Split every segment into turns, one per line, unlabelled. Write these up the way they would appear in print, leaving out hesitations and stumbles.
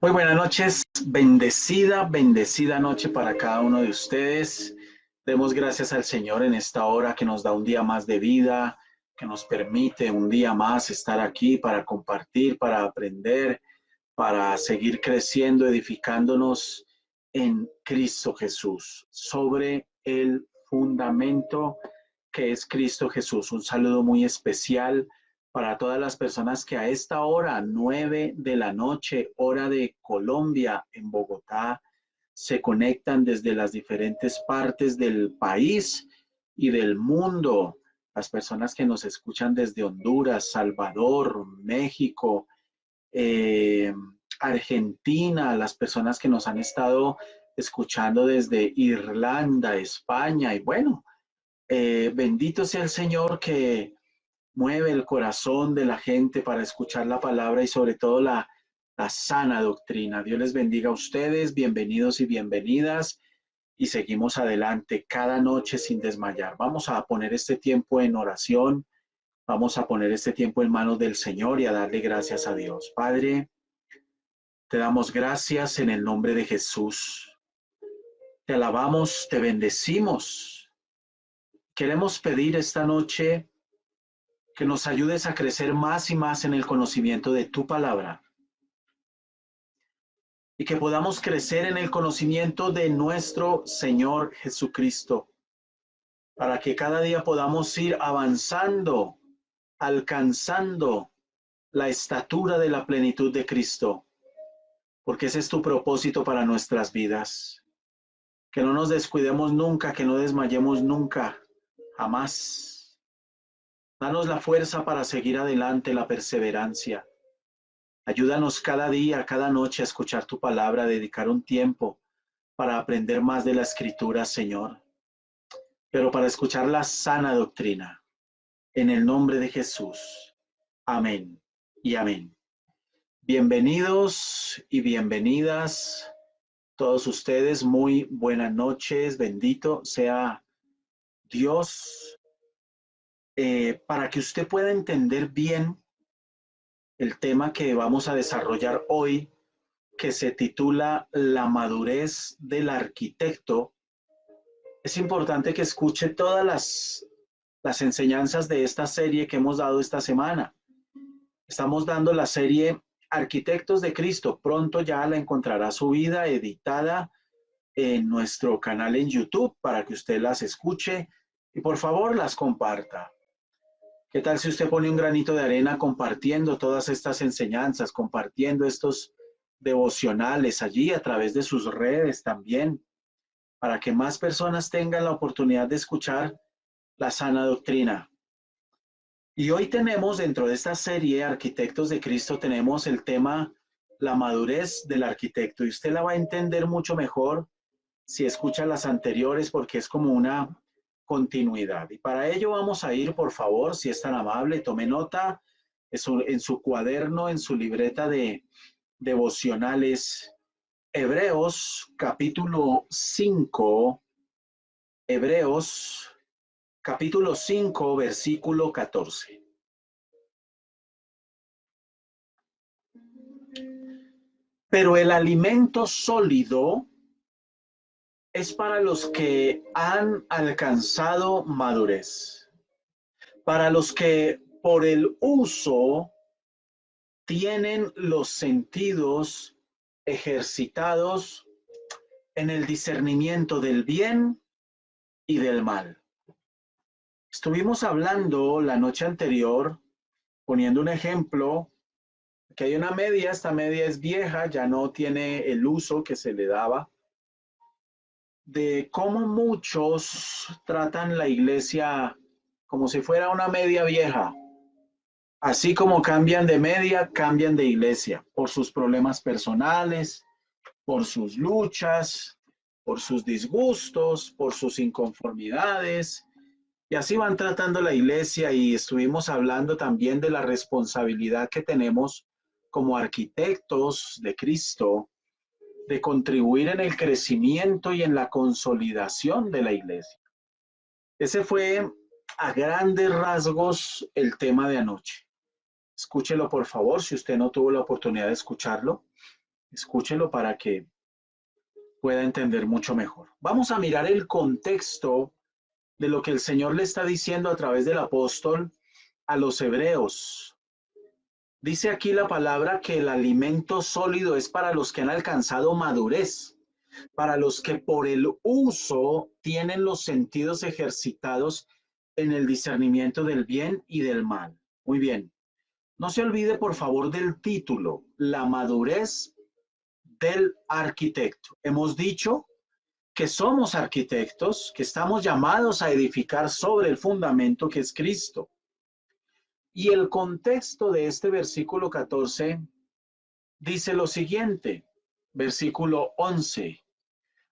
Muy buenas noches, bendecida noche para cada uno de ustedes. Demos gracias al Señor en esta hora que nos da un día más de vida, que nos permite un día más estar aquí para compartir, para aprender, para seguir creciendo, edificándonos en Cristo Jesús, sobre el fundamento que es Cristo Jesús. Un saludo muy especial para todas las personas que a esta hora, 9 de la noche, hora de Colombia, en Bogotá, se conectan desde las diferentes partes del país y del mundo. Las personas que nos escuchan desde Honduras, Salvador, México, eh, Argentina, las personas que nos han estado escuchando desde Irlanda, España, y bueno, bendito sea el Señor que mueve el corazón de la gente para escuchar la palabra y sobre todo la sana doctrina. Dios les bendiga a ustedes, bienvenidos y bienvenidas, y seguimos adelante cada noche sin desmayar. Vamos a poner este tiempo en oración, vamos a poner este tiempo en manos del Señor y a darle gracias a Dios. Padre, te damos gracias en el nombre de Jesús. Te alabamos, te bendecimos. Queremos pedir esta noche que nos ayudes a crecer más y más en el conocimiento de tu palabra y que podamos crecer en el conocimiento de nuestro Señor Jesucristo, para que cada día podamos ir avanzando, alcanzando la estatura de la plenitud de Cristo, porque ese es tu propósito para nuestras vidas. Que no nos descuidemos nunca, que no desmayemos nunca, jamás. Danos la fuerza para seguir adelante, la perseverancia. Ayúdanos cada día, cada noche a escuchar tu palabra, a dedicar un tiempo para aprender más de la Escritura, Señor, pero para escuchar la sana doctrina. En el nombre de Jesús. Amén y amén. Bienvenidos y bienvenidas todos ustedes. Muy buenas noches. Bendito sea Dios. Para que usted pueda entender bien el tema que vamos a desarrollar hoy, que se titula La madurez del arquitecto, es importante que escuche todas las enseñanzas de esta serie que hemos dado esta semana. Estamos dando la serie Arquitectos de Cristo. Pronto ya la encontrará subida, editada en nuestro canal en YouTube para que usted las escuche y por favor las comparta. ¿Qué tal si usted pone un granito de arena compartiendo todas estas enseñanzas, compartiendo estos devocionales allí a través de sus redes también, para que más personas tengan la oportunidad de escuchar la sana doctrina? Y hoy tenemos dentro de esta serie Arquitectos de Cristo, tenemos el tema la madurez del arquitecto, y usted la va a entender mucho mejor si escucha las anteriores porque es como una continuidad. Y para ello vamos a ir, por favor, si es tan amable, tome nota en su cuaderno, en su libreta de devocionales. Hebreos capítulo 5, Hebreos capítulo 5, versículo 14. Pero el alimento sólido es para los que han alcanzado madurez, para los que por el uso tienen los sentidos ejercitados en el discernimiento del bien y del mal. Estuvimos hablando la noche anterior, poniendo un ejemplo, que hay una media, esta media es vieja, ya no tiene el uso que se le daba, de cómo muchos tratan la iglesia como si fuera una media vieja. Así como cambian de media, cambian de iglesia por sus problemas personales, por sus luchas, por sus disgustos, por sus inconformidades. Y así van tratando la iglesia, y estuvimos hablando también de la responsabilidad que tenemos como arquitectos de Cristo de contribuir en el crecimiento y en la consolidación de la iglesia. Ese fue a grandes rasgos el tema de anoche. Escúchelo, por favor, si usted no tuvo la oportunidad de escucharlo, escúchelo para que pueda entender mucho mejor. Vamos a mirar el contexto de lo que el Señor le está diciendo a través del apóstol a los hebreos. Dice aquí la palabra que el alimento sólido es para los que han alcanzado madurez, para los que por el uso tienen los sentidos ejercitados en el discernimiento del bien y del mal. Muy bien. No se olvide, por favor, del título, la madurez del arquitecto. Hemos dicho que somos arquitectos, que estamos llamados a edificar sobre el fundamento que es Cristo. Y el contexto de este versículo 14 dice lo siguiente, versículo 11.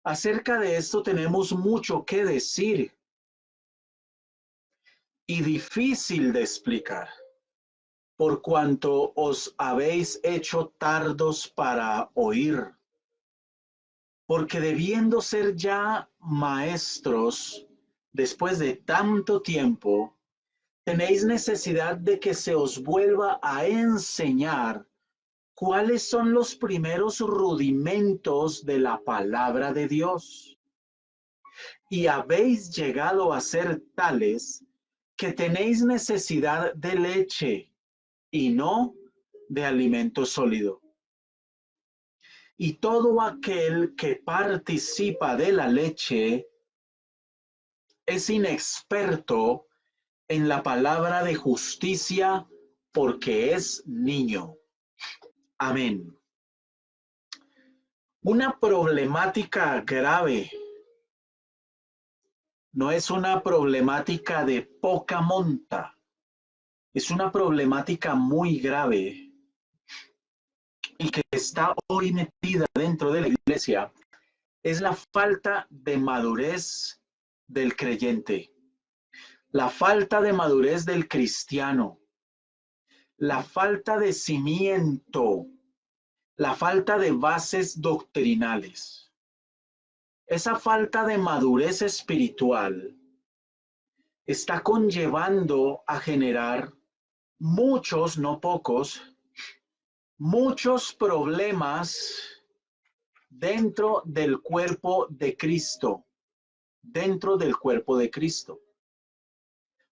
Acerca de esto tenemos mucho que decir y difícil de explicar, por cuanto os habéis hecho tardos para oír. Porque debiendo ser ya maestros, después de tanto tiempo, tenéis necesidad de que se os vuelva a enseñar cuáles son los primeros rudimentos de la palabra de Dios. Y habéis llegado a ser tales que tenéis necesidad de leche y no de alimento sólido. Y todo aquel que participa de la leche es inexperto en la palabra de justicia porque es niño. Amén. Una problemática grave, no es una problemática de poca monta, es una problemática muy grave y que está hoy metida dentro de la iglesia, es la falta de madurez del creyente, la falta de madurez del cristiano, la falta de cimiento, la falta de bases doctrinales. Esa falta de madurez espiritual está conllevando a generar muchos, no pocos, muchos problemas dentro del cuerpo de Cristo, dentro del cuerpo de Cristo.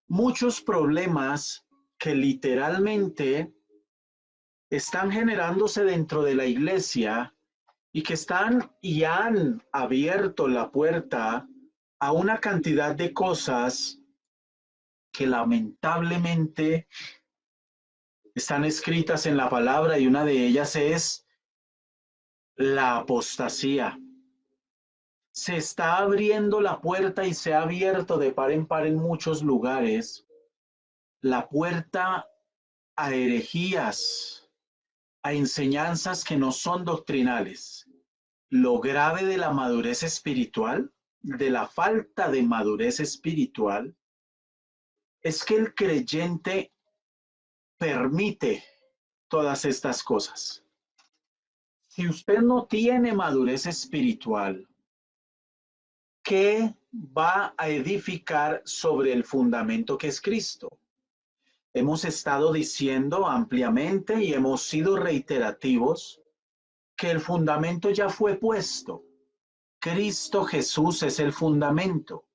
Muchos problemas que literalmente están generándose dentro de la iglesia y que están y han abierto la puerta a una cantidad de cosas que lamentablemente están escritas en la palabra, y una de ellas es la apostasía. Se está abriendo la puerta y se ha abierto de par en par en muchos lugares la puerta a herejías, a enseñanzas que no son doctrinales. Lo grave de la madurez espiritual, de la falta de madurez espiritual, es que el creyente permite todas estas cosas. Si usted no tiene madurez espiritual, ¿qué va a edificar sobre el fundamento que es Cristo? Hemos estado diciendo ampliamente y hemos sido reiterativos que el fundamento ya fue puesto. Cristo Jesús es el fundamento.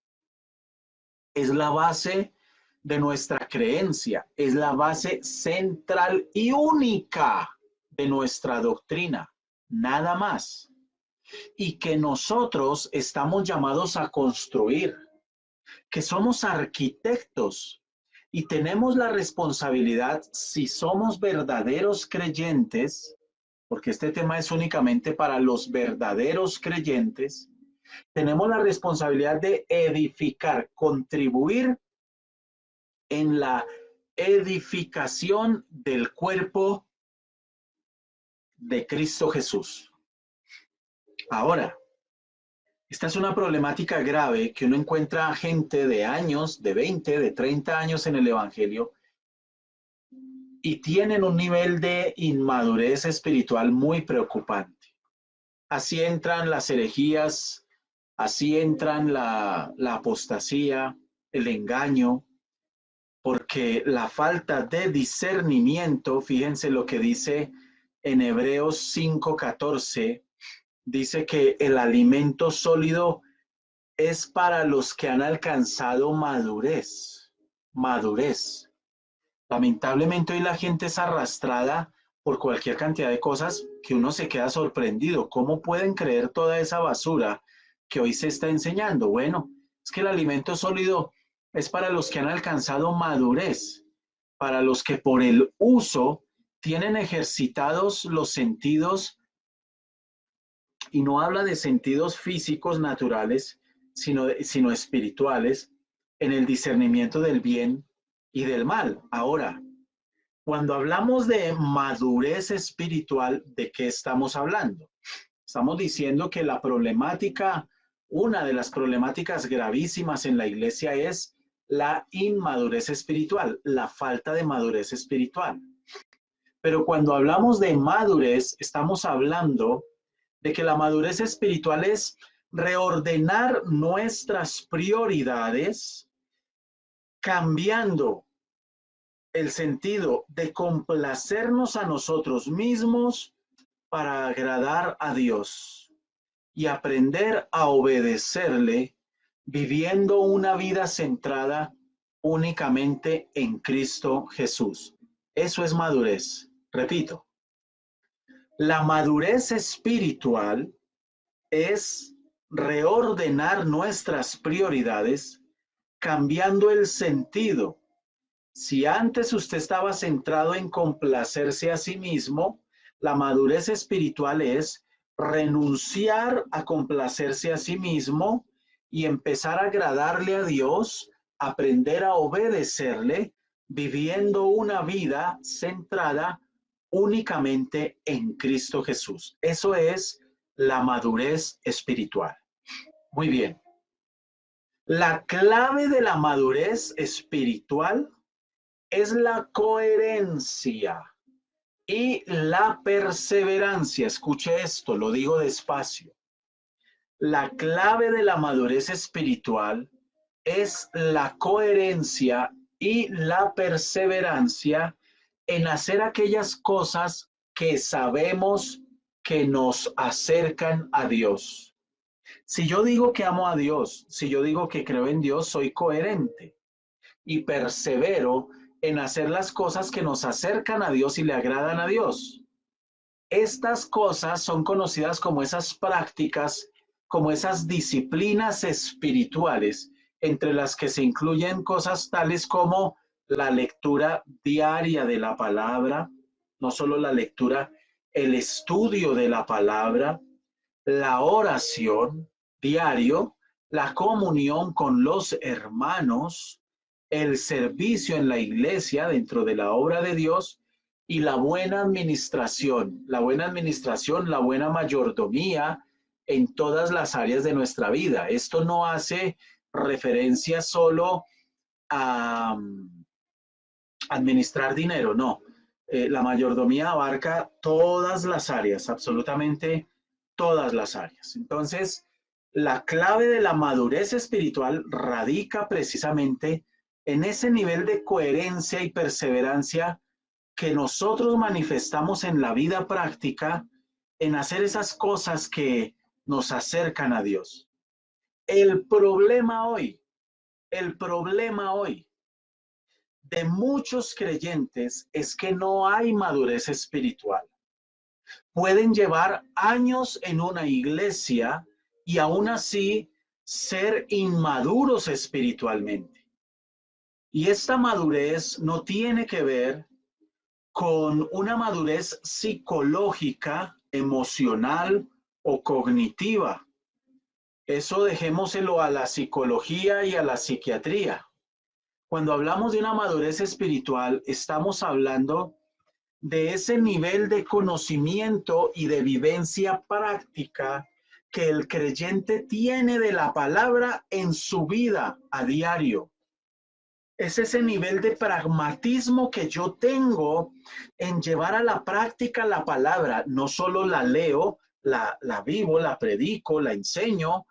Es la base de nuestra creencia, es la base central y única de nuestra doctrina, nada más. Y que nosotros estamos llamados a construir, que somos arquitectos y tenemos la responsabilidad, si somos verdaderos creyentes, porque este tema es únicamente para los verdaderos creyentes, tenemos la responsabilidad de edificar, contribuir en la edificación del cuerpo de Cristo Jesús. Ahora, esta es una problemática grave que uno encuentra a gente de años, de 20, de 30 años en el Evangelio y tienen un nivel de inmadurez espiritual muy preocupante. Así entran las herejías, así entran la apostasía, el engaño, porque la falta de discernimiento, fíjense lo que dice en Hebreos 5:14, dice que el alimento sólido es para los que han alcanzado madurez, madurez. Lamentablemente hoy la gente es arrastrada por cualquier cantidad de cosas que uno se queda sorprendido. ¿Cómo pueden creer toda esa basura que hoy se está enseñando? Bueno, es que el alimento sólido es para los que han alcanzado madurez, para los que por el uso tienen ejercitados los sentidos, y no habla de sentidos físicos naturales, sino espirituales, en el discernimiento del bien y del mal. Ahora, cuando hablamos de madurez espiritual, ¿de qué estamos hablando? Estamos diciendo que la problemática, una de las problemáticas gravísimas en la iglesia es la inmadurez espiritual, la falta de madurez espiritual. Pero cuando hablamos de madurez, estamos hablando de que la madurez espiritual es reordenar nuestras prioridades, cambiando el sentido de complacernos a nosotros mismos para agradar a Dios y aprender a obedecerle, viviendo una vida centrada únicamente en Cristo Jesús. Eso es madurez. Repito, la madurez espiritual es reordenar nuestras prioridades, cambiando el sentido. Si antes usted estaba centrado en complacerse a sí mismo, la madurez espiritual es renunciar a complacerse a sí mismo y empezar a agradarle a Dios, aprender a obedecerle, viviendo una vida centrada únicamente en Cristo Jesús. Eso es la madurez espiritual. Muy bien. La clave de la madurez espiritual es la coherencia y la perseverancia. Escuche esto, lo digo despacio. La clave de la madurez espiritual es la coherencia y la perseverancia en hacer aquellas cosas que sabemos que nos acercan a Dios. Si yo digo que amo a Dios, si yo digo que creo en Dios, soy coherente y persevero en hacer las cosas que nos acercan a Dios y le agradan a Dios. Estas cosas son conocidas como esas prácticas, como esas disciplinas espirituales, entre las que se incluyen cosas tales como la lectura diaria de la palabra, no solo la lectura, el estudio de la palabra, la oración diario, la comunión con los hermanos, el servicio en la iglesia dentro de la obra de Dios y la buena administración, la buena mayordomía en todas las áreas de nuestra vida. Esto no hace referencia solo a administrar dinero, no. La mayordomía abarca todas las áreas, absolutamente todas las áreas. Entonces, la clave de la madurez espiritual radica precisamente en ese nivel de coherencia y perseverancia que nosotros manifestamos en la vida práctica, en hacer esas cosas que nos acercan a Dios. El problema hoy, el problema hoy de muchos creyentes es que no hay madurez espiritual. Pueden llevar años en una iglesia y aún así ser inmaduros espiritualmente. Y esta madurez no tiene que ver con una madurez psicológica, emocional o cognitiva. Eso dejémoselo a la psicología y a la psiquiatría. Cuando hablamos de una madurez espiritual, estamos hablando de ese nivel de conocimiento y de vivencia práctica que el creyente tiene de la palabra en su vida a diario. Es ese nivel de pragmatismo que yo tengo en llevar a la práctica la palabra. No solo la leo, la vivo, la predico, la enseño,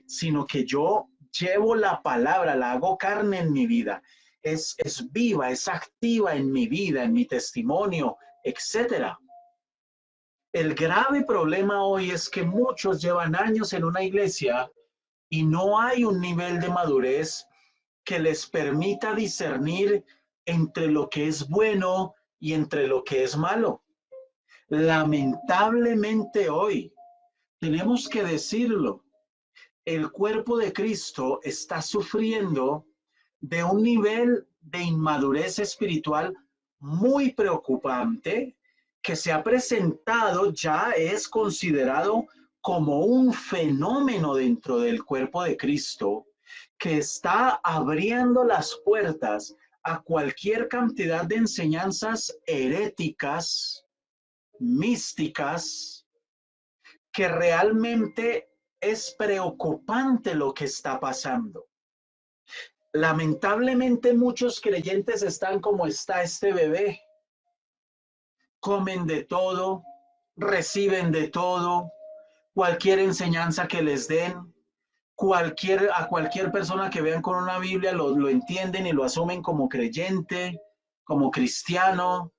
sino que yo llevo la palabra, la hago carne en mi vida. es viva, es activa en mi vida, en mi testimonio, etcétera. El grave problema hoy es que muchos llevan años en una iglesia y no hay un nivel de madurez que les permita discernir entre lo que es bueno y entre lo que es malo. Lamentablemente hoy, tenemos que decirlo, el cuerpo de Cristo está sufriendo de un nivel de inmadurez espiritual muy preocupante que se ha presentado, ya es considerado como un fenómeno dentro del cuerpo de Cristo que está abriendo las puertas a cualquier cantidad de enseñanzas heréticas, místicas, que realmente es preocupante lo que está pasando. Lamentablemente muchos creyentes están como está este bebé. Comen de todo, reciben de todo, cualquier enseñanza que les den, a cualquier persona que vean con una Biblia lo entienden y lo asumen como creyente, como cristiano.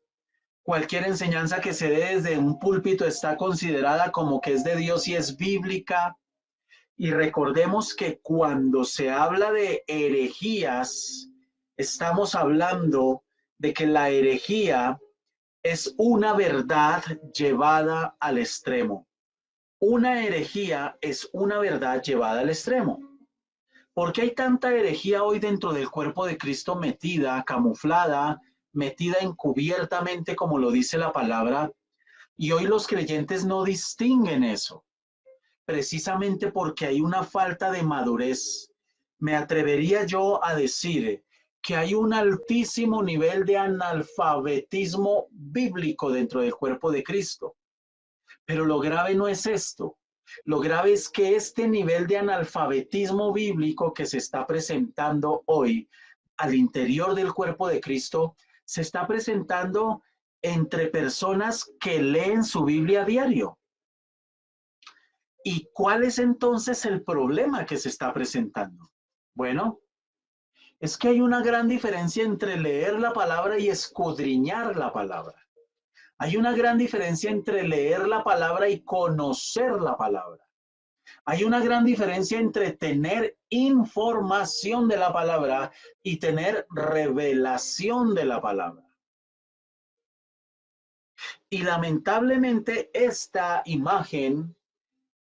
Cualquier enseñanza que se dé desde un púlpito está considerada como que es de Dios y es bíblica. Y recordemos que cuando se habla de herejías, estamos hablando de que la herejía es una verdad llevada al extremo. Una herejía es una verdad llevada al extremo. ¿Por qué hay tanta herejía hoy dentro del cuerpo de Cristo metida, camuflada, metida encubiertamente, como lo dice la palabra? Y hoy los creyentes no distinguen eso, precisamente porque hay una falta de madurez. Me atrevería yo a decir que hay un altísimo nivel de analfabetismo bíblico dentro del cuerpo de Cristo. Pero lo grave no es esto. Lo grave es que este nivel de analfabetismo bíblico que se está presentando hoy al interior del cuerpo de Cristo se está presentando entre personas que leen su Biblia a diario. ¿Y cuál es entonces el problema que se está presentando? Bueno, es que hay una gran diferencia entre leer la palabra y escudriñar la palabra. Hay una gran diferencia entre leer la palabra y conocer la palabra. Hay una gran diferencia entre tener información de la palabra y tener revelación de la palabra. Y lamentablemente esta imagen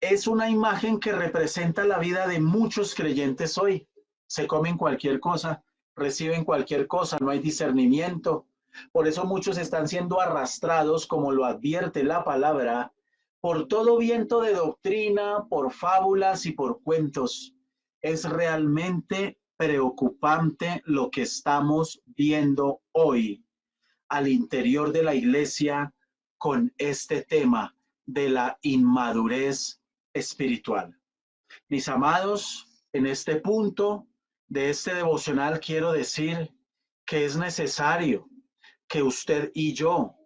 es una imagen que representa la vida de muchos creyentes hoy. Se comen cualquier cosa, reciben cualquier cosa, no hay discernimiento. Por eso muchos están siendo arrastrados, como lo advierte la palabra, por todo viento de doctrina, por fábulas y por cuentos. Es realmente preocupante lo que estamos viendo hoy al interior de la iglesia con este tema de la inmadurez espiritual. Mis amados, en este punto de este devocional quiero decir que es necesario que usted y yo,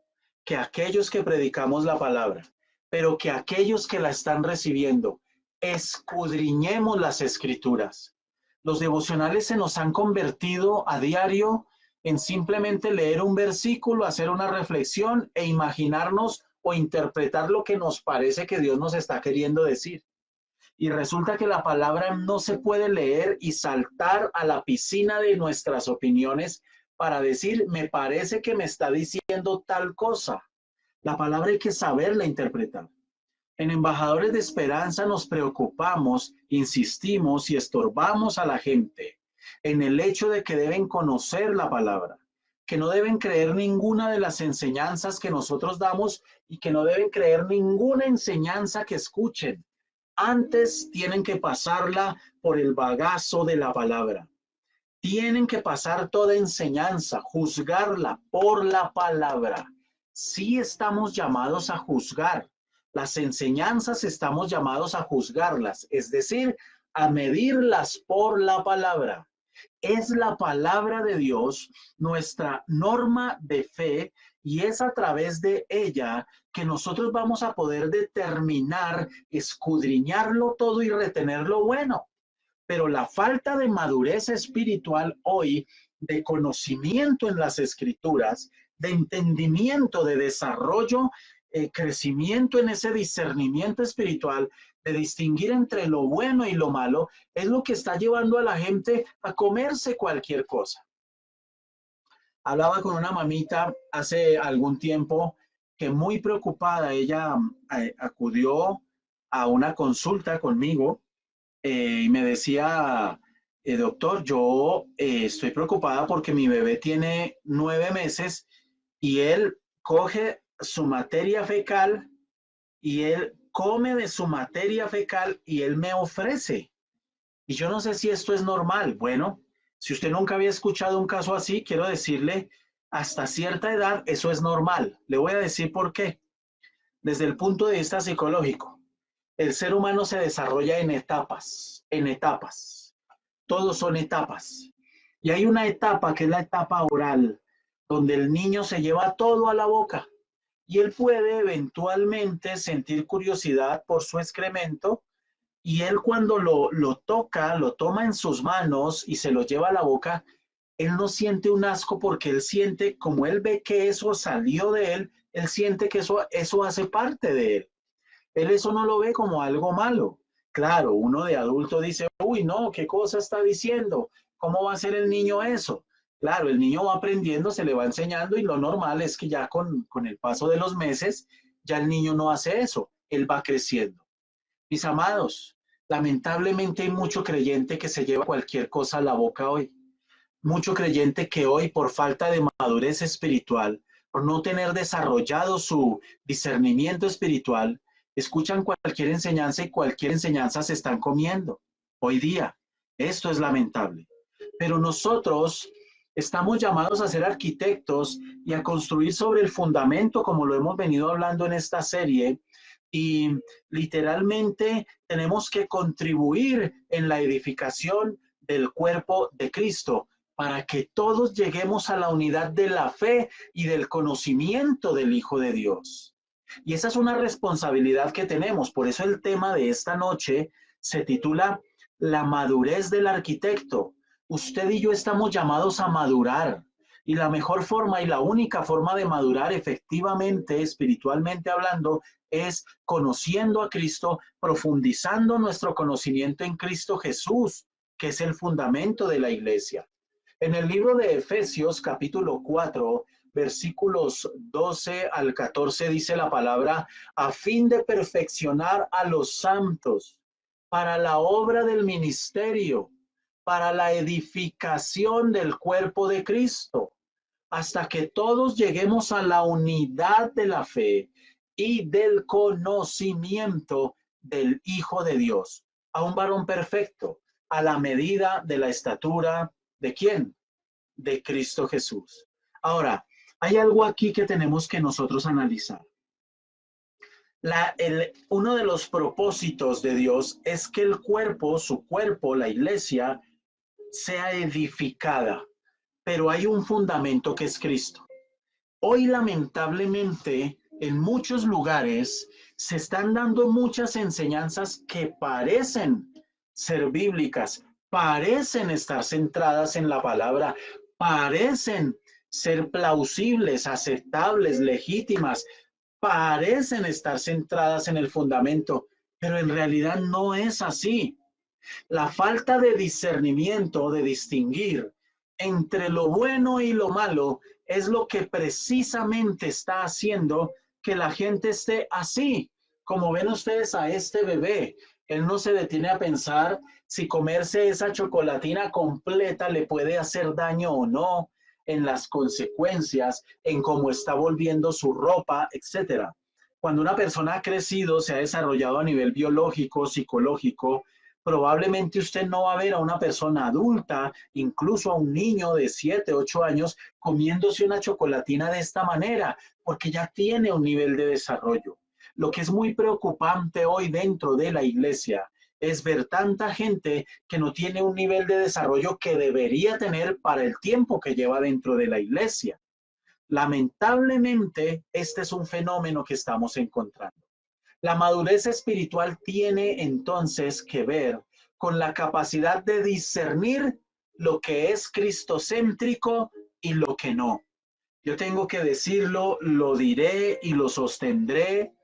que aquellos que predicamos la palabra, pero que aquellos que la están recibiendo, escudriñemos las escrituras. Los devocionales se nos han convertido a diario en simplemente leer un versículo, hacer una reflexión e imaginarnos o interpretar lo que nos parece que Dios nos está queriendo decir. Y resulta que la palabra no se puede leer y saltar a la piscina de nuestras opiniones para decir, me parece que me está diciendo tal cosa. La palabra hay que saberla interpretar. En Embajadores de Esperanza nos preocupamos, insistimos y estorbamos a la gente en el hecho de que deben conocer la palabra, que no deben creer ninguna de las enseñanzas que nosotros damos y que no deben creer ninguna enseñanza que escuchen. Antes tienen que pasarla por el bagazo de la palabra. Tienen que pasar toda enseñanza, juzgarla por la palabra. Sí estamos llamados a juzgar. Las enseñanzas estamos llamados a juzgarlas, es decir, a medirlas por la palabra. Es la palabra de Dios nuestra norma de fe y es a través de ella que nosotros vamos a poder determinar, escudriñarlo todo y retener lo bueno. Pero la falta de madurez espiritual hoy de conocimiento en las escrituras, de entendimiento, de desarrollo, crecimiento en ese discernimiento espiritual, de distinguir entre lo bueno y lo malo, es lo que está llevando a la gente a comerse cualquier cosa. Hablaba con una mamita hace algún tiempo que muy preocupada, ella acudió a una consulta conmigo y me decía, doctor, yo estoy preocupada porque mi bebé tiene 9 meses y él coge su materia fecal y él come de su materia fecal y él me ofrece. Y yo no sé si esto es normal. Bueno, si usted nunca había escuchado un caso así, quiero decirle, hasta cierta edad eso es normal. Le voy a decir por qué. Desde el punto de vista psicológico, el ser humano se desarrolla en etapas, en etapas. Todos son etapas. Y hay una etapa que es la etapa oral, donde el niño se lleva todo a la boca y él puede eventualmente sentir curiosidad por su excremento y él cuando lo toca, lo toma en sus manos y se lo lleva a la boca, él no siente un asco porque él siente, como él ve que eso salió de él siente que eso hace parte de él. Él eso no lo ve como algo malo. Claro, uno de adulto dice, uy, no, ¿qué cosa está diciendo? ¿Cómo va a ser el niño eso? Claro, el niño va aprendiendo, se le va enseñando y lo normal es que ya con el paso de los meses, ya el niño no hace eso, él va creciendo. Mis amados, lamentablemente hay mucho creyente que se lleva cualquier cosa a la boca hoy. Mucho creyente que hoy, por falta de madurez espiritual, por no tener desarrollado su discernimiento espiritual, escuchan cualquier enseñanza y cualquier enseñanza se están comiendo. Hoy día, esto es lamentable. Pero nosotros estamos llamados a ser arquitectos y a construir sobre el fundamento, como lo hemos venido hablando en esta serie, y literalmente tenemos que contribuir en la edificación del cuerpo de Cristo para que todos lleguemos a la unidad de la fe y del conocimiento del Hijo de Dios. Y esa es una responsabilidad que tenemos. Por eso el tema de esta noche se titula La madurez del arquitecto. Usted y yo estamos llamados a madurar. Y la mejor forma y la única forma de madurar efectivamente, espiritualmente hablando, es conociendo a Cristo, profundizando nuestro conocimiento en Cristo Jesús, que es el fundamento de la iglesia. En el libro de Efesios, capítulo 4, versículos 12 al 14, dice la palabra, a fin de perfeccionar a los santos para la obra del ministerio, para la edificación del cuerpo de Cristo, hasta que todos lleguemos a la unidad de la fe y del conocimiento del Hijo de Dios, a un varón perfecto, a la medida de la estatura ¿de quién? De Cristo Jesús. Ahora, hay algo aquí que tenemos que nosotros analizar. Uno de los propósitos de Dios es que el cuerpo, su cuerpo, la iglesia, sea edificada, pero hay un fundamento que es Cristo. Hoy, lamentablemente, en muchos lugares se están dando muchas enseñanzas que parecen ser bíblicas, parecen estar centradas en la palabra, parecen ser plausibles, aceptables, legítimas, parecen estar centradas en el fundamento, pero en realidad no es así. La falta de discernimiento, de distinguir entre lo bueno y lo malo, es lo que precisamente está haciendo que la gente esté así. Como ven ustedes a este bebé, él no se detiene a pensar si comerse esa chocolatina completa le puede hacer daño o no, en las consecuencias, en cómo está volviendo su ropa, etcétera. Cuando una persona ha crecido, se ha desarrollado a nivel biológico, psicológico, probablemente usted no va a ver a una persona adulta, incluso a un niño de 7, 8 años, comiéndose una chocolatina de esta manera, porque ya tiene un nivel de desarrollo. Lo que es muy preocupante hoy dentro de la iglesia es ver tanta gente que no tiene un nivel de desarrollo que debería tener para el tiempo que lleva dentro de la iglesia. Lamentablemente, este es un fenómeno que estamos encontrando. La madurez espiritual tiene entonces que ver con la capacidad de discernir lo que es cristocéntrico y lo que no. Yo tengo que decirlo, lo diré y lo sostendré.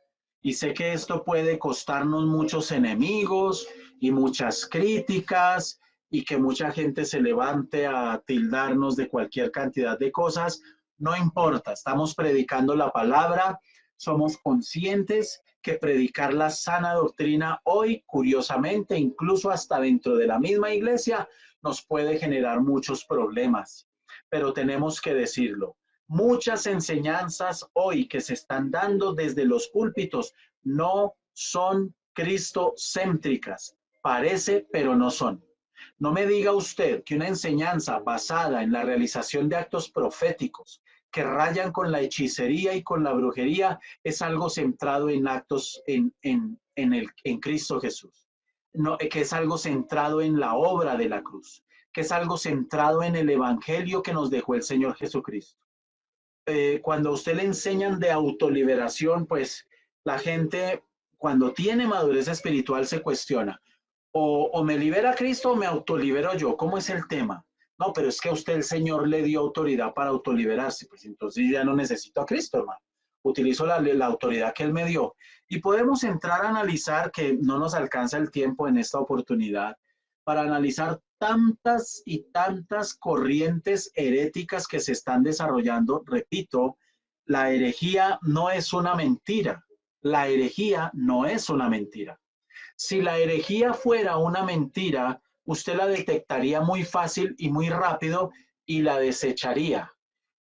Y sé que esto puede costarnos muchos enemigos y muchas críticas y que mucha gente se levante a tildarnos de cualquier cantidad de cosas. No importa, estamos predicando la palabra, somos conscientes que predicar la sana doctrina hoy, curiosamente, incluso hasta dentro de la misma iglesia, nos puede generar muchos problemas, pero tenemos que decirlo. Muchas enseñanzas hoy que se están dando desde los púlpitos no son cristocéntricas. Parece, pero no son. No me diga usted que una enseñanza basada en la realización de actos proféticos que rayan con la hechicería y con la brujería es algo centrado en actos en Cristo Jesús. No, que es algo centrado en la obra de la cruz, que es algo centrado en el evangelio que nos dejó el Señor Jesucristo. Cuando a usted le enseñan de autoliberación, pues la gente cuando tiene madurez espiritual se cuestiona, o me libera Cristo o me autolibero yo, ¿cómo es el tema? No, pero es que a usted el Señor le dio autoridad para autoliberarse, pues entonces ya no necesito a Cristo, hermano. Utilizo la autoridad que Él me dio. Y podemos entrar a analizar, que no nos alcanza el tiempo en esta oportunidad, para analizar tantas y tantas corrientes heréticas que se están desarrollando. Repito, la herejía no es una mentira. La herejía no es una mentira. Si la herejía fuera una mentira, usted la detectaría muy fácil y muy rápido y la desecharía.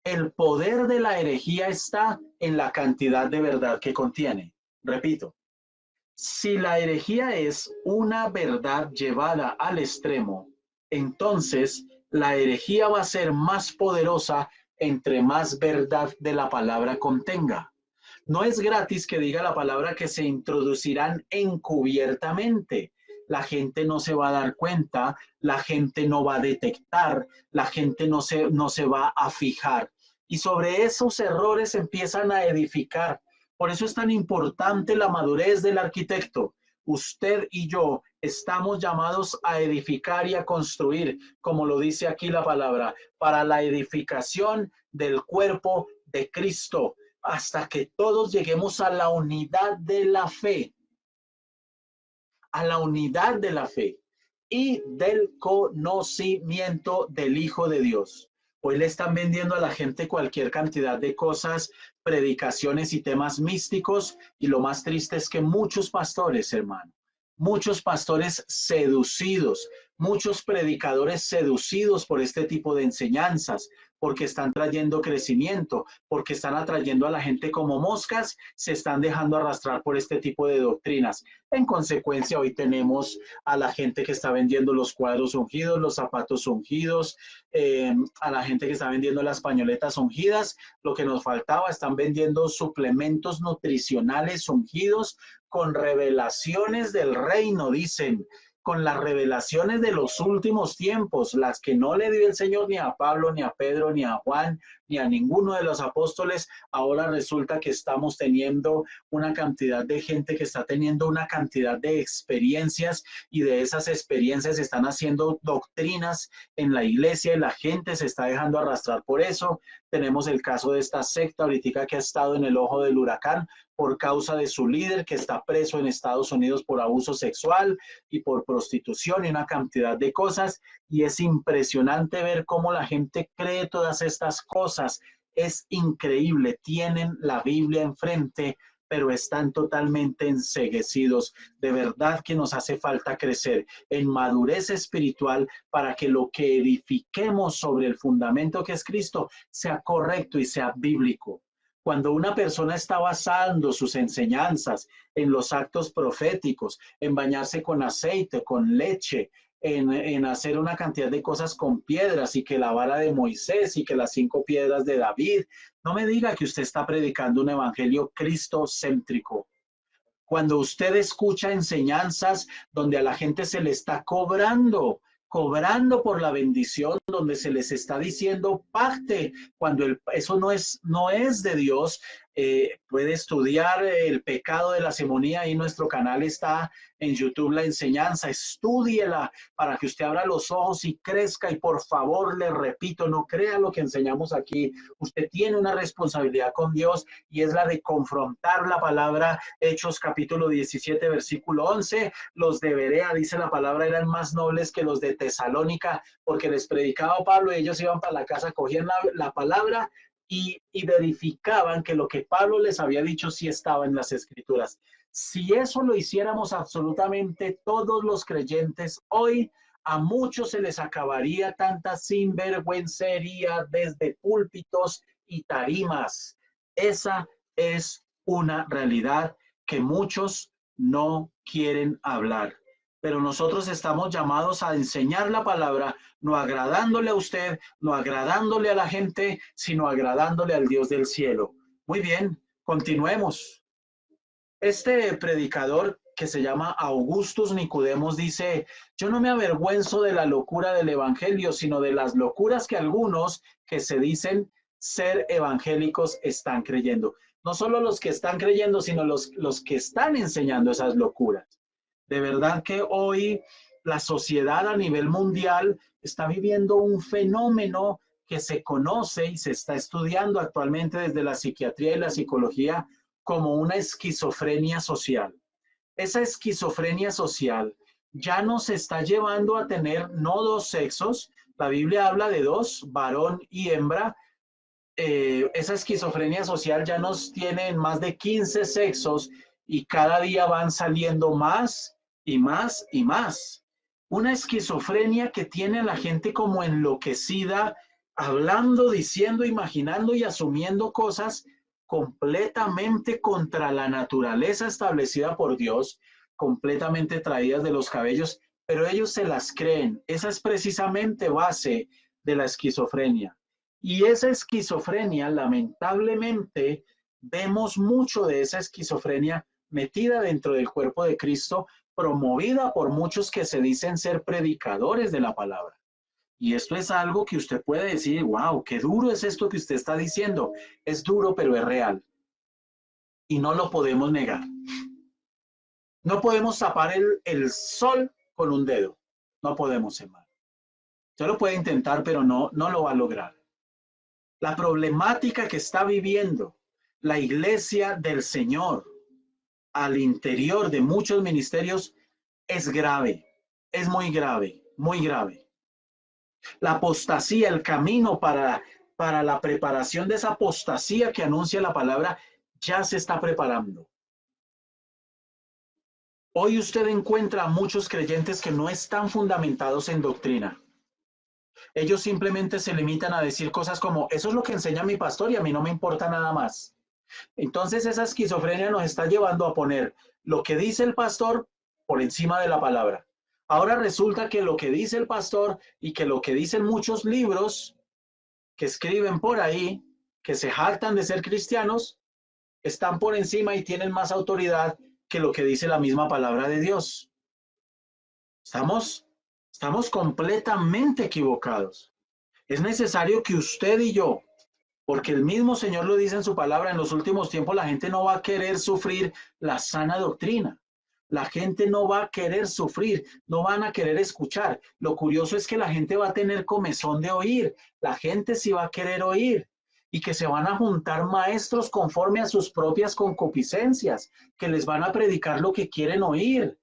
El poder de la herejía está en la cantidad de verdad que contiene. Repito, si la herejía es una verdad llevada al extremo, entonces la herejía va a ser más poderosa entre más verdad de la palabra contenga. No es gratis que diga la palabra que se introducirán encubiertamente. La gente no se va a dar cuenta, la gente no va a detectar, la gente no se va a fijar. Y sobre esos errores empiezan a edificar. Por eso es tan importante la madurez del arquitecto. Usted y yo estamos llamados a edificar y a construir, como lo dice aquí la palabra, para la edificación del cuerpo de Cristo, hasta que todos lleguemos a la unidad de la fe, a la unidad de la fe y del conocimiento del Hijo de Dios. Hoy le están vendiendo a la gente cualquier cantidad de cosas, predicaciones y temas místicos, y lo más triste es que muchos pastores, hermano, muchos pastores seducidos, muchos predicadores seducidos por este tipo de enseñanzas, porque están trayendo crecimiento, porque están atrayendo a la gente como moscas, se están dejando arrastrar por este tipo de doctrinas. En consecuencia, hoy tenemos a la gente que está vendiendo los cuadros ungidos, los zapatos ungidos, a la gente que está vendiendo las pañoletas ungidas. Lo que nos faltaba, están vendiendo suplementos nutricionales ungidos con revelaciones del reino, dicen, con las revelaciones de los últimos tiempos, las que no le dio el Señor ni a Pablo, ni a Pedro, ni a Juan, ni a ninguno de los apóstoles. Ahora resulta que estamos teniendo una cantidad de gente que está teniendo una cantidad de experiencias, y de esas experiencias se están haciendo doctrinas en la iglesia y la gente se está dejando arrastrar por eso. Tenemos el caso de esta secta ahorita que ha estado en el ojo del huracán por causa de su líder, que está preso en Estados Unidos por abuso sexual y por prostitución y una cantidad de cosas. Y es impresionante ver cómo la gente cree todas estas cosas. Es increíble. Tienen la Biblia enfrente, pero están totalmente enceguecidos. De verdad que nos hace falta crecer en madurez espiritual para que lo que edifiquemos sobre el fundamento que es Cristo sea correcto y sea bíblico. Cuando una persona está basando sus enseñanzas en los actos proféticos, en bañarse con aceite, con leche, en hacer una cantidad de cosas con piedras, y que la vara de Moisés y que las 5 piedras de David, no me diga que usted está predicando un evangelio cristocéntrico. Cuando usted escucha enseñanzas donde a la gente se le está cobrando por la bendición, donde se les está diciendo parte, cuando eso no es de Dios, Puede estudiar el pecado de la simonía. Ahí nuestro canal está en YouTube, la enseñanza. Estúdiela para que usted abra los ojos y crezca. Y por favor, le repito, no crea lo que enseñamos aquí. Usted tiene una responsabilidad con Dios y es la de confrontar la palabra. Hechos capítulo 17, versículo 11. Los de Berea, dice la palabra, eran más nobles que los de Tesalónica, porque les predicaba Pablo y ellos iban para la casa, cogían la palabra y verificaban que lo que Pablo les había dicho sí estaba en las escrituras. Si eso lo hiciéramos absolutamente todos los creyentes hoy, a muchos se les acabaría tanta sinvergüencería desde púlpitos y tarimas. Esa es una realidad que muchos no quieren hablar. Pero nosotros estamos llamados a enseñar la palabra, no agradándole a usted, no agradándole a la gente, sino agradándole al Dios del cielo. Muy bien, continuemos. Este predicador que se llama Augustus Nicodemos dice: yo no me avergüenzo de la locura del evangelio, sino de las locuras que algunos que se dicen ser evangélicos están creyendo. No solo los que están creyendo, sino los que están enseñando esas locuras. De verdad que hoy la sociedad a nivel mundial está viviendo un fenómeno que se conoce y se está estudiando actualmente desde la psiquiatría y la psicología como una esquizofrenia social. Esa esquizofrenia social ya nos está llevando a tener no dos sexos, la Biblia habla de dos, varón y hembra. Esa esquizofrenia social ya nos tiene en más de 15 sexos y cada día van saliendo más y más y más. Una esquizofrenia que tiene a la gente como enloquecida, hablando, diciendo, imaginando y asumiendo cosas completamente contra la naturaleza establecida por Dios, completamente traídas de los cabellos, pero ellos se las creen. Esa es precisamente base de la esquizofrenia. Y esa esquizofrenia, lamentablemente, vemos mucho de esa esquizofrenia metida dentro del cuerpo de Cristo, promovida por muchos que se dicen ser predicadores de la palabra. Y esto es algo que usted puede decir: wow, qué duro es esto que usted está diciendo. Es duro, pero es real. Y no lo podemos negar. No podemos tapar el sol con un dedo. No podemos, hermano. Usted lo puede intentar, pero no lo va a lograr. La problemática que está viviendo la iglesia del Señor al interior de muchos ministerios es grave, es muy grave, muy grave. La apostasía, el camino para la preparación de esa apostasía que anuncia la palabra, ya se está preparando. Hoy usted encuentra a muchos creyentes que no están fundamentados en doctrina. Ellos simplemente se limitan a decir cosas como: eso es lo que enseña mi pastor y a mí no me importa nada más. Entonces esa esquizofrenia nos está llevando a poner lo que dice el pastor por encima de la palabra. Ahora resulta que lo que dice el pastor y que lo que dicen muchos libros que escriben por ahí, que se jactan de ser cristianos, están por encima y tienen más autoridad que lo que dice la misma palabra de Dios. Estamos completamente equivocados. Es necesario que usted y yo, porque el mismo Señor lo dice en su palabra, en los últimos tiempos la gente no va a querer sufrir la sana doctrina. La gente no va a querer sufrir, no van a querer escuchar. Lo curioso es que la gente va a tener comezón de oír. La gente sí va a querer oír. Y que se van a juntar maestros conforme a sus propias concupiscencias, que les van a predicar lo que quieren oír,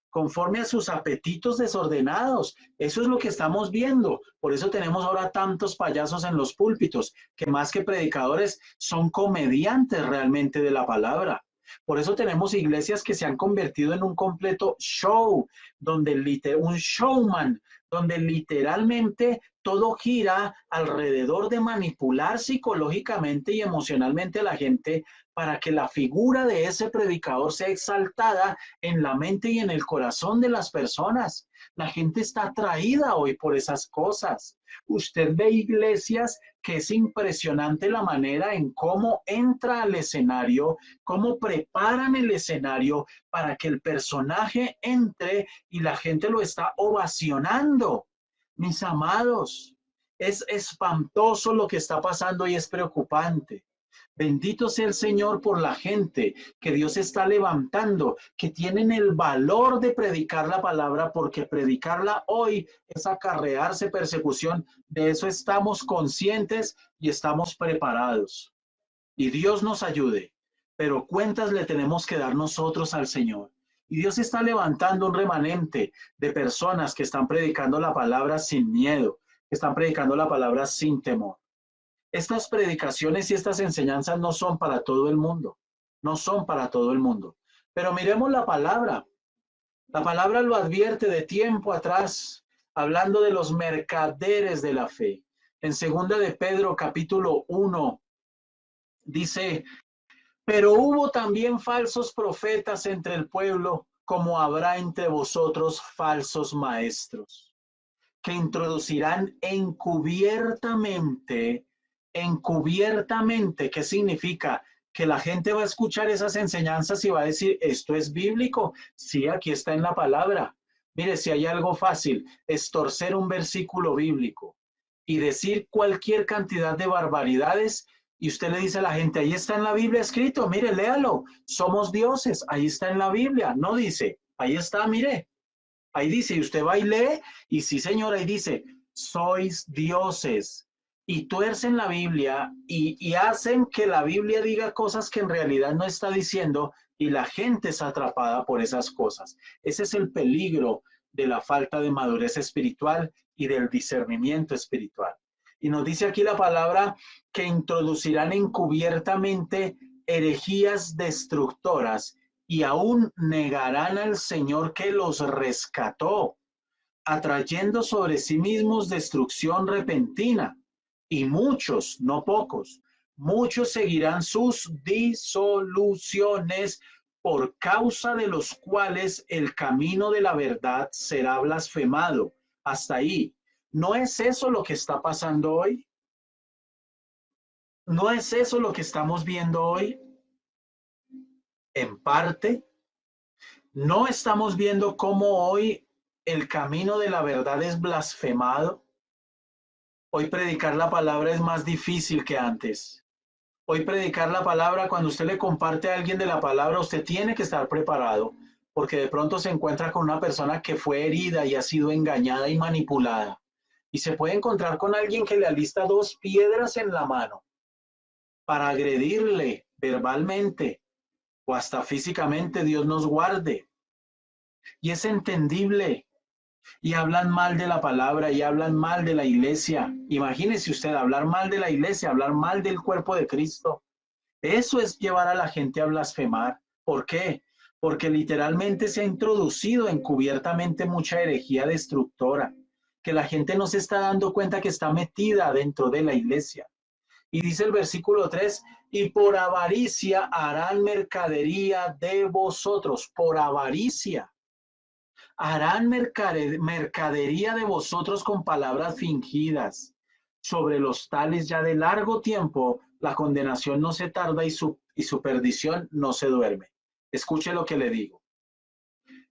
conforme a sus apetitos desordenados. Eso es lo que estamos viendo. Por eso tenemos ahora tantos payasos en los púlpitos, que más que predicadores son comediantes realmente de la palabra. Por eso tenemos iglesias que se han convertido en un completo show, donde un showman, donde literalmente todo gira alrededor de manipular psicológicamente y emocionalmente a la gente para que la figura de ese predicador sea exaltada en la mente y en el corazón de las personas. La gente está atraída hoy por esas cosas. Usted ve iglesias que es impresionante la manera en cómo entra al escenario, cómo preparan el escenario para que el personaje entre y la gente lo está ovacionando. Mis amados, es espantoso lo que está pasando y es preocupante. Bendito sea el Señor por la gente que Dios está levantando, que tienen el valor de predicar la palabra, porque predicarla hoy es acarrearse persecución. De eso estamos conscientes y estamos preparados. Y Dios nos ayude, pero cuentas le tenemos que dar nosotros al Señor. Y Dios está levantando un remanente de personas que están predicando la palabra sin miedo, que están predicando la palabra sin temor. Estas predicaciones y estas enseñanzas no son para todo el mundo, no son para todo el mundo. Pero miremos la palabra. La palabra lo advierte de tiempo atrás, hablando de los mercaderes de la fe. En segunda de Pedro, capítulo 1, dice: pero hubo también falsos profetas entre el pueblo, como habrá entre vosotros falsos maestros, que introducirán encubiertamente, ¿qué significa? Que la gente va a escuchar esas enseñanzas y va a decir, ¿esto es bíblico? Sí, aquí está en la palabra. Mire, si hay algo fácil, es torcer un versículo bíblico y decir cualquier cantidad de barbaridades, y usted le dice a la gente, ahí está en la Biblia escrito, mire, léalo, somos dioses, ahí está en la Biblia. No dice, ahí está, mire, ahí dice, y usted va y lee, y sí, señor, ahí dice, sois dioses. Y tuercen la Biblia y hacen que la Biblia diga cosas que en realidad no está diciendo, y la gente es atrapada por esas cosas. Ese es el peligro de la falta de madurez espiritual y del discernimiento espiritual. Y nos dice aquí la palabra que introducirán encubiertamente herejías destructoras y aún negarán al Señor que los rescató, atrayendo sobre sí mismos destrucción repentina. Y muchos, no pocos, muchos seguirán sus disoluciones, por causa de los cuales el camino de la verdad será blasfemado. Hasta ahí. ¿No es eso lo que está pasando hoy? ¿No es eso lo que estamos viendo hoy? En parte. ¿No estamos viendo cómo hoy el camino de la verdad es blasfemado? Hoy predicar la palabra es más difícil que antes. Hoy predicar la palabra, cuando usted le comparte a alguien de la palabra, usted tiene que estar preparado, porque de pronto se encuentra con una persona que fue herida y ha sido engañada y manipulada. Y se puede encontrar con alguien que le alista dos piedras en la mano para agredirle verbalmente o hasta físicamente. Dios nos guarde. Y es entendible. Y hablan mal de la palabra y hablan mal de la iglesia. Imagínese usted hablar mal de la iglesia, hablar mal del cuerpo de Cristo. Eso es llevar a la gente a blasfemar. ¿Por qué? Porque literalmente se ha introducido encubiertamente mucha herejía destructora, que la gente no se está dando cuenta que está metida dentro de la iglesia. Y dice el versículo 3, y por avaricia harán mercadería de vosotros, por avaricia. Harán mercadería de vosotros con palabras fingidas. Sobre los tales ya de largo tiempo, la condenación no se tarda y su perdición no se duerme. Escuche lo que le digo.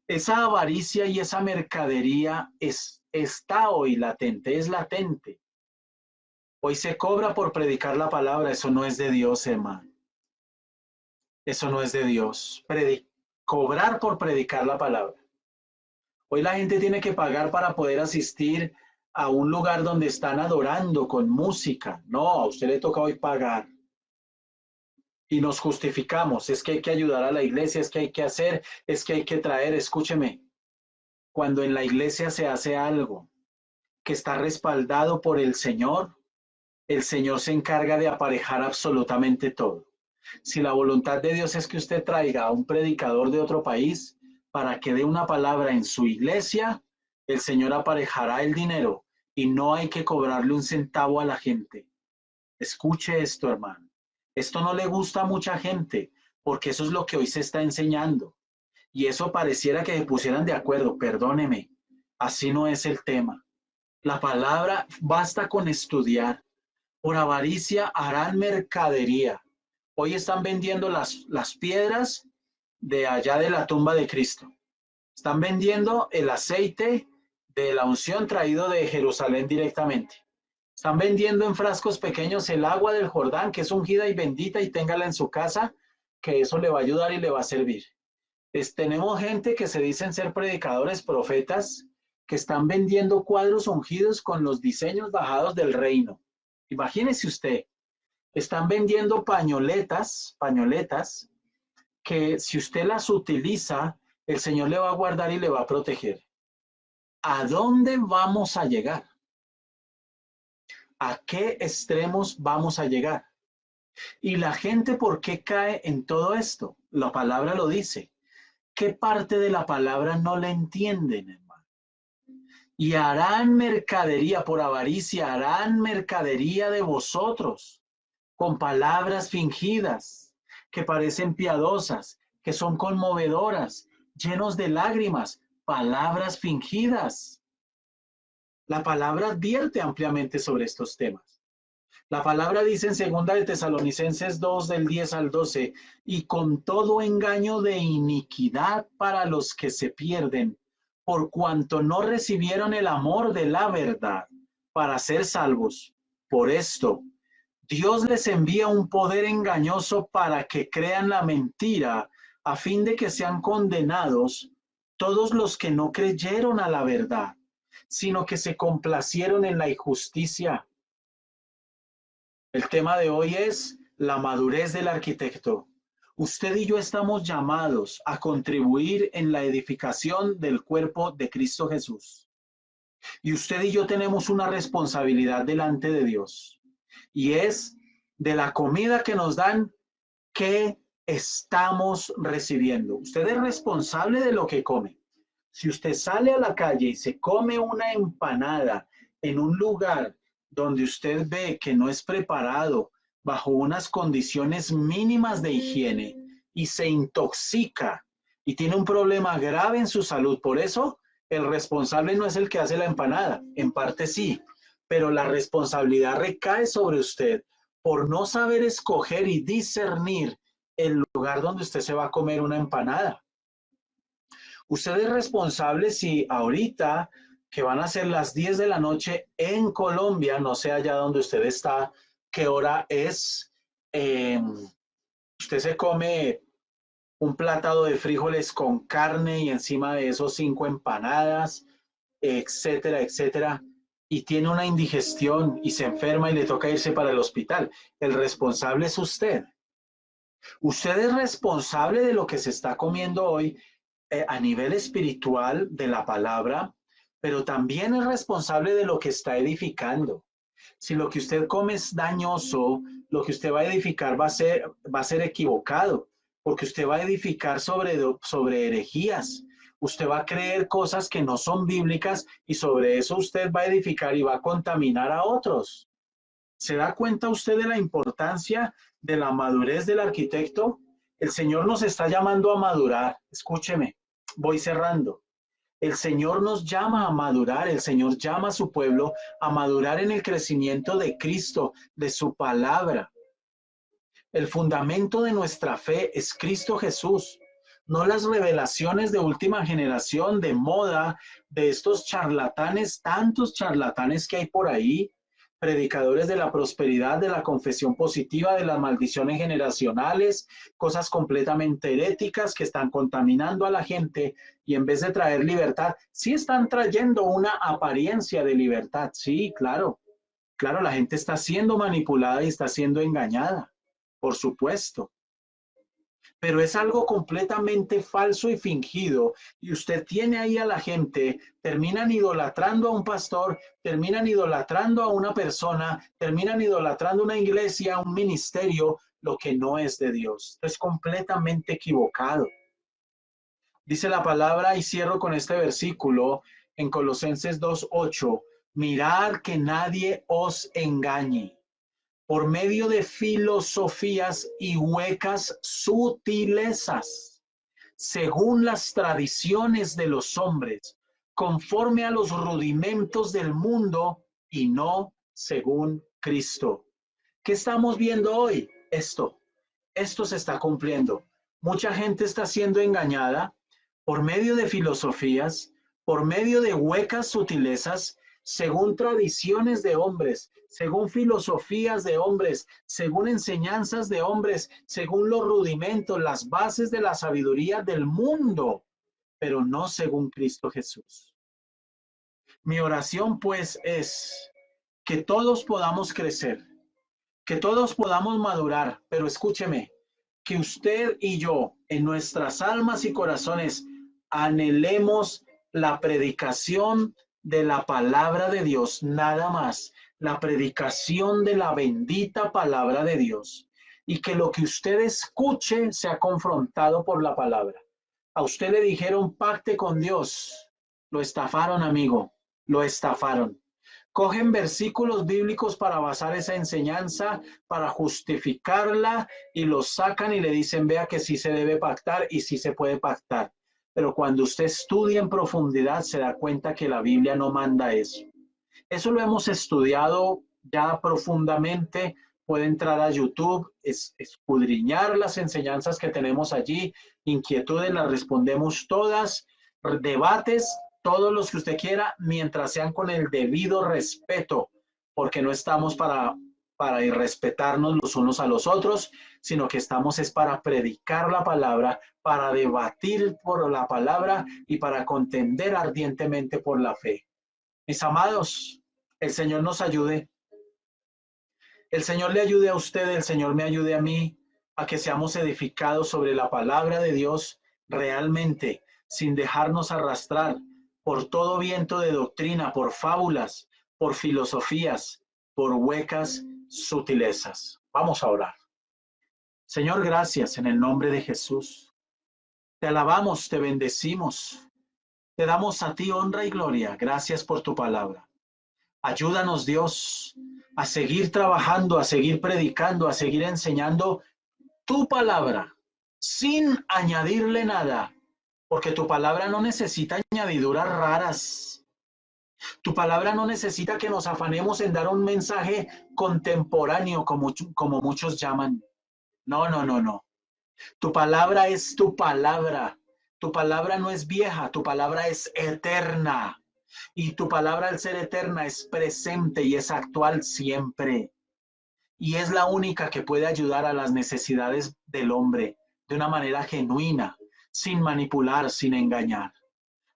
Esa avaricia y esa mercadería está hoy latente, es latente. Hoy se cobra por predicar la palabra, eso no es de Dios, hermano. Eso no es de Dios. Cobrar por predicar la palabra. Hoy la gente tiene que pagar para poder asistir a un lugar donde están adorando con música. No, a usted le toca hoy pagar. Y nos justificamos. Es que hay que ayudar a la iglesia, es que hay que hacer, es que hay que traer. Escúcheme, cuando en la iglesia se hace algo que está respaldado por el Señor se encarga de aparejar absolutamente todo. Si la voluntad de Dios es que usted traiga a un predicador de otro país para que dé una palabra en su iglesia, el Señor aparejará el dinero y no hay que cobrarle un centavo a la gente. Escuche esto, hermano. Esto no le gusta a mucha gente porque eso es lo que hoy se está enseñando. Y eso pareciera que se pusieran de acuerdo. Perdóneme, así no es el tema. La palabra basta con estudiar. Por avaricia harán mercadería. Hoy están vendiendo las piedras de allá de la tumba de Cristo. Están vendiendo el aceite de la unción traído de Jerusalén directamente. Están vendiendo en frascos pequeños el agua del Jordán, que es ungida y bendita, y téngala en su casa, que eso le va a ayudar y le va a servir. Tenemos gente que se dicen ser predicadores, profetas, que están vendiendo cuadros ungidos con los diseños bajados del reino. Imagínese usted, están vendiendo pañoletas, que si usted las utiliza, el Señor le va a guardar y le va a proteger. ¿A dónde vamos a llegar? ¿A qué extremos vamos a llegar? Y la gente, ¿por qué cae en todo esto? La palabra lo dice. ¿Qué parte de la palabra no le entienden, hermano? Y harán mercadería por avaricia, harán mercadería de vosotros, con palabras fingidas, que parecen piadosas, que son conmovedoras, llenos de lágrimas, palabras fingidas. La palabra advierte ampliamente sobre estos temas. La palabra dice en 2 de Tesalonicenses 2, del 10 al 12, y con todo engaño de iniquidad para los que se pierden, por cuanto no recibieron el amor de la verdad para ser salvos. Por esto, Dios les envía un poder engañoso para que crean la mentira, a fin de que sean condenados todos los que no creyeron a la verdad, sino que se complacieron en la injusticia. El tema de hoy es la madurez del arquitecto. Usted y yo estamos llamados a contribuir en la edificación del cuerpo de Cristo Jesús. Y usted y yo tenemos una responsabilidad delante de Dios. Y es de la comida que nos dan, ¿qué estamos recibiendo? Usted es responsable de lo que come. Si usted sale a la calle y se come una empanada en un lugar donde usted ve que no es preparado bajo unas condiciones mínimas de higiene y se intoxica y tiene un problema grave en su salud, por eso el responsable no es el que hace la empanada, en parte sí, pero la responsabilidad recae sobre usted por no saber escoger y discernir el lugar donde usted se va a comer una empanada. Usted es responsable si ahorita que van a ser las 10 de la noche en Colombia, no sé allá donde usted está, qué hora es, usted se come un plátano de frijoles con carne y encima de eso 5 empanadas, etcétera, etcétera, y tiene una indigestión y se enferma y le toca irse para el hospital. El responsable es usted. Usted es responsable de lo que se está comiendo hoy a nivel espiritual de la palabra, pero también es responsable de lo que está edificando. Si lo que usted come es dañoso, lo que usted va a edificar va a ser equivocado, porque usted va a edificar sobre herejías. Usted va a creer cosas que no son bíblicas y sobre eso usted va a edificar y va a contaminar a otros. ¿Se da cuenta usted de la importancia de la madurez del arquitecto? El Señor nos está llamando a madurar. Escúcheme, voy cerrando. El Señor nos llama a madurar, el Señor llama a su pueblo a madurar en el crecimiento de Cristo, de su palabra. El fundamento de nuestra fe es Cristo Jesús, no las revelaciones de última generación, de moda, de estos charlatanes, tantos charlatanes que hay por ahí, predicadores de la prosperidad, de la confesión positiva, de las maldiciones generacionales, cosas completamente heréticas que están contaminando a la gente y en vez de traer libertad, sí están trayendo una apariencia de libertad, sí, claro, claro, la gente está siendo manipulada y está siendo engañada, por supuesto. Pero es algo completamente falso y fingido. Y usted tiene ahí a la gente, terminan idolatrando a un pastor, terminan idolatrando a una persona, terminan idolatrando una iglesia, un ministerio, lo que no es de Dios. Es completamente equivocado. Dice la palabra, y cierro con este versículo en Colosenses 2:8, mirad que nadie os engañe por medio de filosofías y huecas sutilezas, según las tradiciones de los hombres, conforme a los rudimentos del mundo y no según Cristo. ¿Qué estamos viendo hoy? Esto se está cumpliendo. Mucha gente está siendo engañada por medio de filosofías, por medio de huecas sutilezas, según tradiciones de hombres, según filosofías de hombres, según enseñanzas de hombres, según los rudimentos, las bases de la sabiduría del mundo, pero no según Cristo Jesús. Mi oración pues es que todos podamos crecer, que todos podamos madurar, pero escúcheme, que usted y yo en nuestras almas y corazones anhelemos la predicación de la palabra de Dios, nada más, la predicación de la bendita palabra de Dios, y que lo que usted escuche sea confrontado por la palabra. A usted le dijeron pacte con Dios, lo estafaron, amigo, lo estafaron. Cogen versículos bíblicos para basar esa enseñanza, para justificarla, y los sacan y le dicen, vea que sí se debe pactar y sí se puede pactar. Pero cuando usted estudia en profundidad, se da cuenta que la Biblia no manda eso. Eso lo hemos estudiado ya profundamente. Puede entrar a YouTube, escudriñar las enseñanzas que tenemos allí, inquietudes las respondemos todas, debates, todos los que usted quiera, mientras sean con el debido respeto, porque no estamos para irrespetarnos los unos a los otros, sino que estamos es para predicar la palabra, para debatir por la palabra y para contender ardientemente por la fe. Mis amados, el Señor nos ayude. El Señor le ayude a usted, el Señor me ayude a mí, a que seamos edificados sobre la palabra de Dios realmente, sin dejarnos arrastrar por todo viento de doctrina, por fábulas, por filosofías, por huecas sutilezas. Vamos a orar. Señor, gracias en el nombre de Jesús. Te alabamos, te bendecimos. Te damos a ti honra y gloria. Gracias por tu palabra. Ayúdanos, Dios, a seguir trabajando, a seguir predicando, a seguir enseñando tu palabra, sin añadirle nada, porque tu palabra no necesita añadiduras raras. Tu palabra no necesita que nos afanemos en dar un mensaje contemporáneo, como muchos llaman. No, no, no, no. Tu palabra es tu palabra. Tu palabra no es vieja, tu palabra es eterna. Y tu palabra, al ser eterna, es presente y es actual siempre. Y es la única que puede ayudar a las necesidades del hombre de una manera genuina, sin manipular, sin engañar.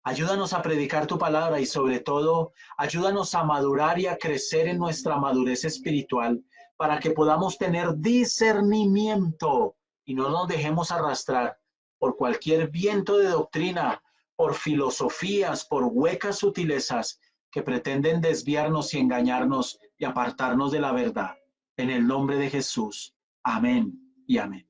Ayúdanos a predicar tu palabra y sobre todo, ayúdanos a madurar y a crecer en nuestra madurez espiritual para que podamos tener discernimiento y no nos dejemos arrastrar por cualquier viento de doctrina, por filosofías, por huecas sutilezas que pretenden desviarnos y engañarnos y apartarnos de la verdad. En el nombre de Jesús. Amén y amén.